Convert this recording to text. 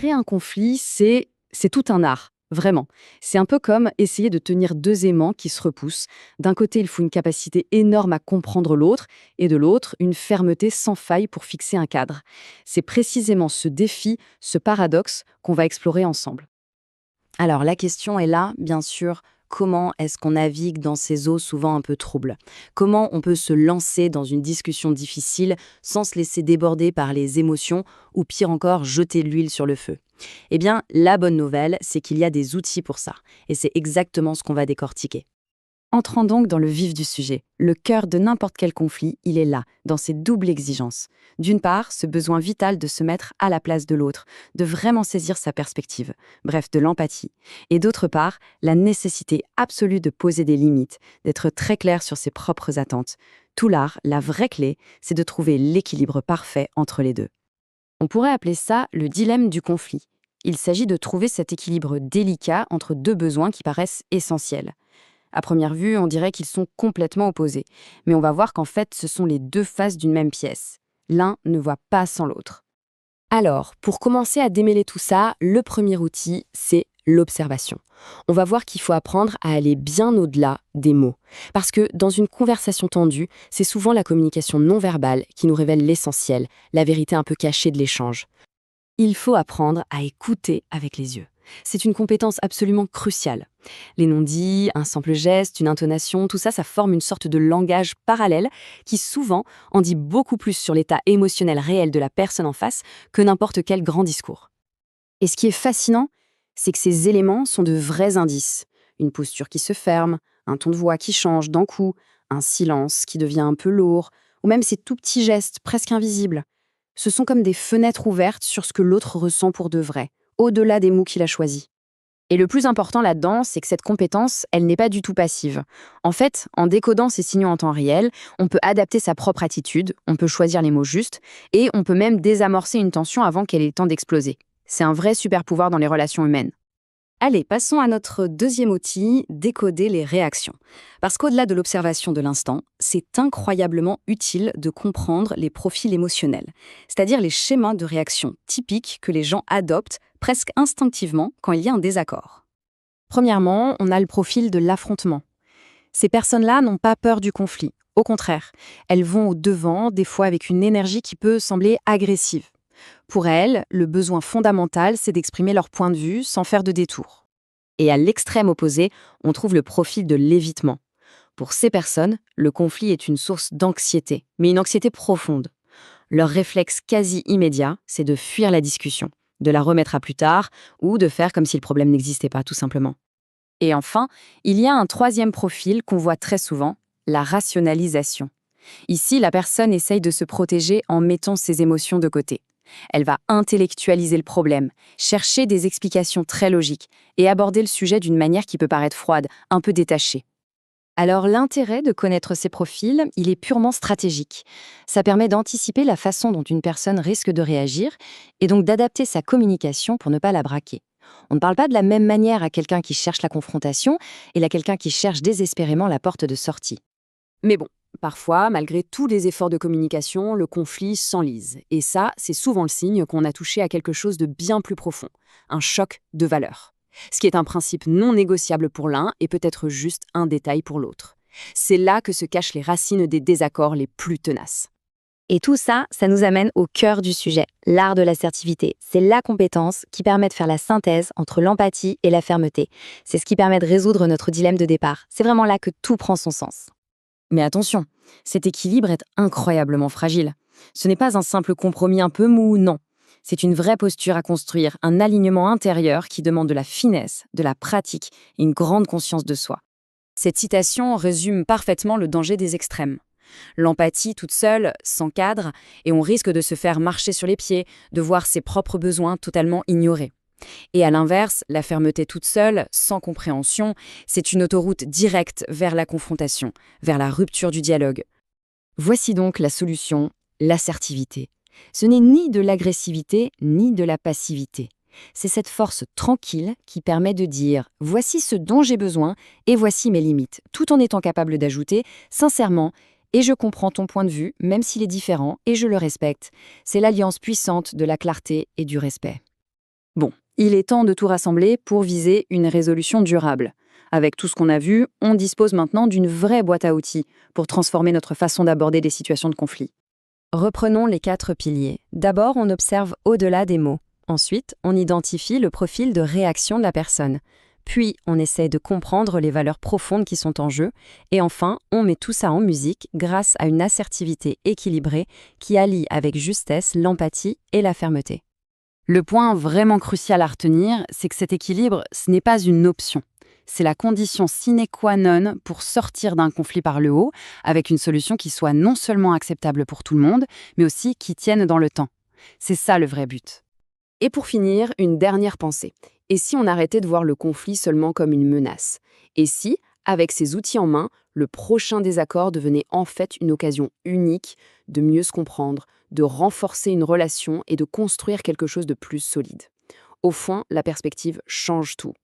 gérer un conflit, c'est tout un art, vraiment. C'est un peu comme essayer de tenir deux aimants qui se repoussent. D'un côté, il faut une capacité énorme à comprendre l'autre, et de l'autre, une fermeté sans faille pour fixer un cadre. C'est précisément ce défi, ce paradoxe, qu'on va explorer ensemble. Alors la question est là, bien sûr, comment est-ce qu'on navigue dans ces eaux souvent un peu troubles? Comment on peut se lancer dans une discussion difficile sans se laisser déborder par les émotions ou pire encore jeter l'huile sur le feu? Eh bien, la bonne nouvelle, c'est qu'il y a des outils pour ça, et c'est exactement ce qu'on va décortiquer. Entrons donc dans le vif du sujet. Le cœur de n'importe quel conflit, il est là, dans ses doubles exigences. D'une part, ce besoin vital de se mettre à la place de l'autre, de vraiment saisir sa perspective, bref, de l'empathie. Et d'autre part, la nécessité absolue de poser des limites, d'être très clair sur ses propres attentes. Tout l'art, la vraie clé, c'est de trouver l'équilibre parfait entre les deux. On pourrait appeler ça le dilemme du conflit. Il s'agit de trouver cet équilibre délicat entre deux besoins qui paraissent essentiels. À première vue, on dirait qu'ils sont complètement opposés. Mais on va voir qu'en fait, ce sont les deux faces d'une même pièce. L'un ne voit pas sans l'autre. Alors, pour commencer à démêler tout ça, le premier outil, c'est l'observation. On va voir qu'il faut apprendre à aller bien au-delà des mots. Parce que dans une conversation tendue, c'est souvent la communication non verbale qui nous révèle l'essentiel, la vérité un peu cachée de l'échange. Il faut apprendre à écouter avec les yeux. C'est une compétence absolument cruciale. Les non-dits, un simple geste, une intonation, tout ça, ça forme une sorte de langage parallèle qui souvent en dit beaucoup plus sur l'état émotionnel réel de la personne en face que n'importe quel grand discours. Et ce qui est fascinant, c'est que ces éléments sont de vrais indices. Une posture qui se ferme, un ton de voix qui change d'un coup, un silence qui devient un peu lourd, ou même ces tout petits gestes presque invisibles. Ce sont comme des fenêtres ouvertes sur ce que l'autre ressent pour de vrai, au-delà des mots qu'il a choisis. Et le plus important là-dedans, c'est que cette compétence, elle n'est pas du tout passive. En fait, en décodant ces signaux en temps réel, on peut adapter sa propre attitude, on peut choisir les mots justes, et on peut même désamorcer une tension avant qu'elle ait le temps d'exploser. C'est un vrai super pouvoir dans les relations humaines. Allez, passons à notre deuxième outil, décoder les réactions. Parce qu'au-delà de l'observation de l'instant, c'est incroyablement utile de comprendre les profils émotionnels, c'est-à-dire les schémas de réaction typiques que les gens adoptent presque instinctivement quand il y a un désaccord. Premièrement, on a le profil de l'affrontement. Ces personnes-là n'ont pas peur du conflit. Au contraire, elles vont au-devant, des fois avec une énergie qui peut sembler agressive. Pour elles, le besoin fondamental, c'est d'exprimer leur point de vue sans faire de détour. Et à l'extrême opposé, on trouve le profil de l'évitement. Pour ces personnes, le conflit est une source d'anxiété, mais une anxiété profonde. Leur réflexe quasi immédiat, c'est de fuir la discussion, de la remettre à plus tard ou de faire comme si le problème n'existait pas, tout simplement. Et enfin, il y a un troisième profil qu'on voit très souvent, la rationalisation. Ici, la personne essaye de se protéger en mettant ses émotions de côté. Elle va intellectualiser le problème, chercher des explications très logiques et aborder le sujet d'une manière qui peut paraître froide, un peu détachée. Alors l'intérêt de connaître ces profils, il est purement stratégique. Ça permet d'anticiper la façon dont une personne risque de réagir et donc d'adapter sa communication pour ne pas la braquer. On ne parle pas de la même manière à quelqu'un qui cherche la confrontation et à quelqu'un qui cherche désespérément la porte de sortie. Mais bon, parfois, malgré tous les efforts de communication, le conflit s'enlise. Et ça, c'est souvent le signe qu'on a touché à quelque chose de bien plus profond, un choc de valeurs. Ce qui est un principe non négociable pour l'un et peut-être juste un détail pour l'autre. C'est là que se cachent les racines des désaccords les plus tenaces. Et tout ça, ça nous amène au cœur du sujet, l'art de l'assertivité. C'est la compétence qui permet de faire la synthèse entre l'empathie et la fermeté. C'est ce qui permet de résoudre notre dilemme de départ. C'est vraiment là que tout prend son sens. Mais attention, cet équilibre est incroyablement fragile. Ce n'est pas un simple compromis un peu mou, non. C'est une vraie posture à construire, un alignement intérieur qui demande de la finesse, de la pratique et une grande conscience de soi. Cette citation résume parfaitement le danger des extrêmes. L'empathie toute seule s'encadre et on risque de se faire marcher sur les pieds, de voir ses propres besoins totalement ignorés. Et à l'inverse, la fermeté toute seule, sans compréhension, c'est une autoroute directe vers la confrontation, vers la rupture du dialogue. Voici donc la solution, l'assertivité. Ce n'est ni de l'agressivité, ni de la passivité. C'est cette force tranquille qui permet de dire « voici ce dont j'ai besoin et voici mes limites », tout en étant capable d'ajouter « sincèrement ». Et je comprends ton point de vue, même s'il est différent, et je le respecte. C'est l'alliance puissante de la clarté et du respect. Bon, Il est temps de tout rassembler pour viser une résolution durable. Avec tout ce qu'on a vu, on dispose maintenant d'une vraie boîte à outils pour transformer notre façon d'aborder des situations de conflit. Reprenons les 4 piliers. D'abord, on observe au-delà des mots. Ensuite, on identifie le profil de réaction de la personne. Puis, on essaie de comprendre les valeurs profondes qui sont en jeu. Et enfin, on met tout ça en musique grâce à une assertivité équilibrée qui allie avec justesse l'empathie et la fermeté. Le point vraiment crucial à retenir, c'est que cet équilibre, ce n'est pas une option. C'est la condition sine qua non pour sortir d'un conflit par le haut, avec une solution qui soit non seulement acceptable pour tout le monde, mais aussi qui tienne dans le temps. C'est ça le vrai but. Et pour finir, une dernière pensée. Et si on arrêtait de voir le conflit seulement comme une menace? Et si, avec ces outils en main, le prochain désaccord devenait en fait une occasion unique de mieux se comprendre, de renforcer une relation et de construire quelque chose de plus solide? Au fond, la perspective change tout.